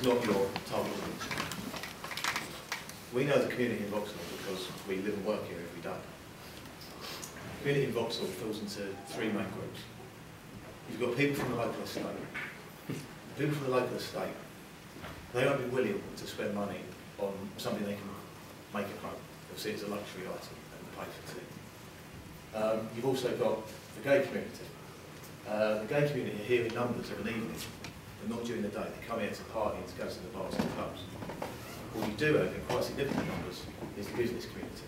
not your target audience. We know the community in Vauxhall because we live and work here every day. The community in Vauxhall falls into three main groups. You've got people from the local estate. People from the local estate, they won't be willing to spend money on something they can make at home. They'll see it as a luxury item and pay for tea. You've also got the gay community. The gay community are here in numbers of an evening, but not during the day. They come here to party and to go to the bars and clubs. What you do have in quite significant numbers is the business community.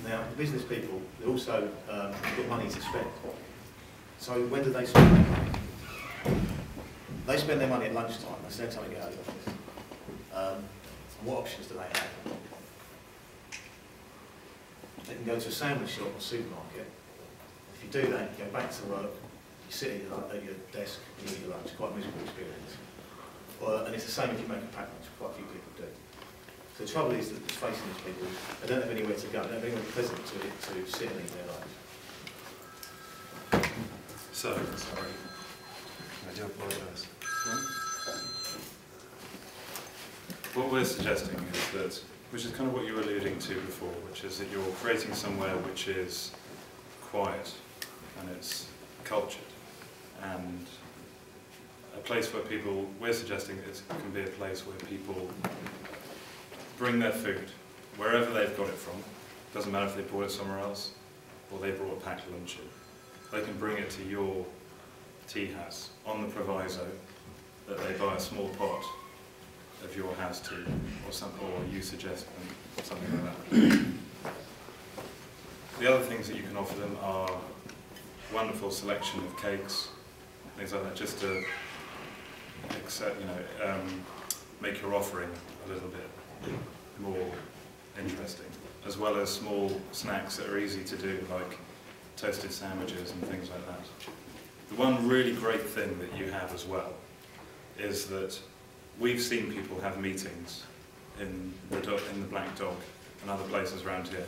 Now, the business people, they also got money to spend. So when do they spend their money? They spend their money at lunchtime. That's the time they get out of the office. What options do they have? They can go to a sandwich shop or supermarket. If you do that, you go back to work, you sit at your desk, you eat your lunch. Quite a miserable experience. And it's the same if you make a pack lunch. Quite a few people do. So the trouble is that it's facing these people, they don't have anywhere to go. They don't have anywhere pleasant to sit and eat their lunch. So, sorry, I do apologise. What we're suggesting is that, which is kind of what you were alluding to before, which is that you're creating somewhere which is quiet and it's cultured, and a place where people, we're suggesting it can be a place where people bring their food, wherever they've got it from. Doesn't matter if they bought it somewhere else or they brought a packed lunch in. They can bring it to your tea house on the proviso that they buy a small pot of your house tea, or you suggest something like that. The other things that you can offer them are wonderful selection of cakes, things like that, just to make your offering a little bit more interesting, as well as small snacks that are easy to do, like toasted sandwiches and things like that. The one really great thing that you have as well is that we've seen people have meetings in the Black Dog and other places around here,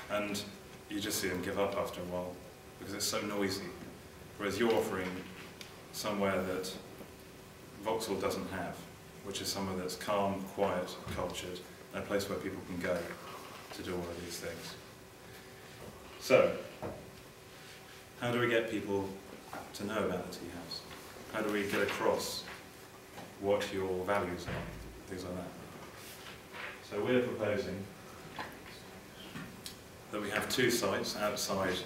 and you just see them give up after a while because it's so noisy. Whereas you're offering somewhere that Vauxhall doesn't have, which is somewhere that's calm, quiet, cultured, and a place where people can go to do all of these things. So, how do we get people to know about the tea house? How do we get across what your values are, things like that? So we're proposing that we have two sites outside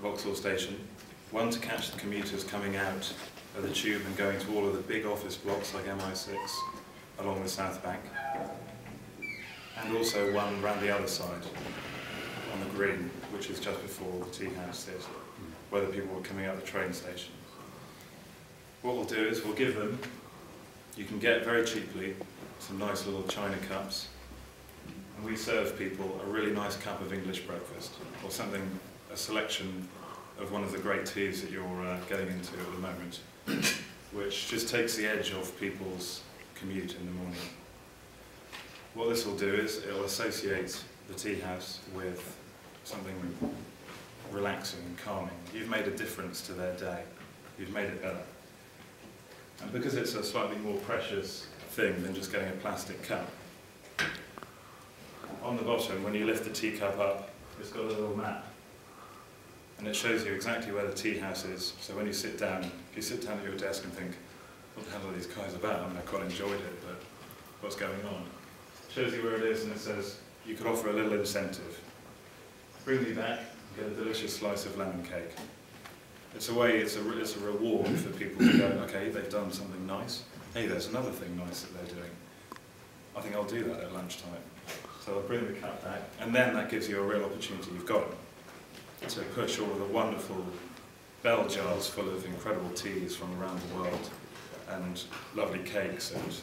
Vauxhall Station, one to catch the commuters coming out of the tube and going to all of the big office blocks like MI6 along the South Bank, and also one round the other side on the green, which is just before the tea house theatre, where the people were coming out of the train station. What we'll do is we'll give them, you can get very cheaply, some nice little china cups, and we serve people a really nice cup of English breakfast, or something, a selection of one of the great teas that you're getting into at the moment, which just takes the edge off people's commute in the morning. What this will do is it'll associate the tea house with something relaxing and calming. You've made a difference to their day. You've made it better. And because it's a slightly more precious thing than just getting a plastic cup, on the bottom, when you lift the teacup up, it's got a little map. And it shows you exactly where the tea house is. So when you sit down, if you sit down at your desk and think, what the hell are these guys about? I mean, I quite enjoyed it, but what's going on? It shows you where it is, and it says, you could offer a little incentive. Bring me back, get a delicious slice of lemon cake. It's a way, it's a reward for people to go, okay, they've done something nice. Hey, there's another thing nice that they're doing. I think I'll do that at lunchtime. So I'll bring the cup back, and then that gives you a real opportunity. You've got to push all of the wonderful bell jars full of incredible teas from around the world, and lovely cakes, and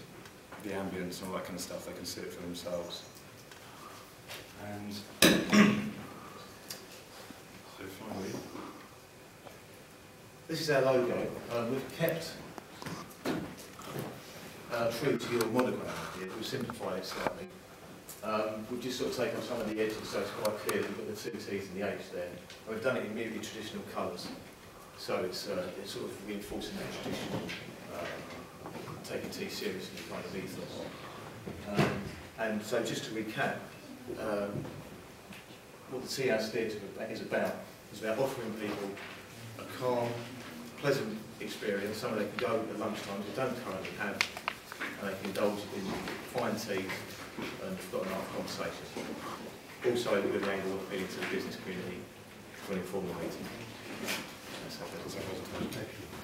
the ambience and all that kind of stuff. They can see it for themselves. And so finally, this is our logo. We've kept true to your monogram here, we've simplified it slightly. We've just sort of taken some of the edges so it's quite clear that we've got the two T's and the H there. And we've done it in really traditional colours, so it's sort of reinforcing that traditional taking tea seriously kind of ethos. And so just to recap, what the Tea House Theatre is about offering people a calm, pleasant experience, somewhere they can go at lunchtime they don't currently have, and they can indulge in fine tea and forgotten art conversation. Also with an angle of appealing to the business community for an informal meeting. That's how it is.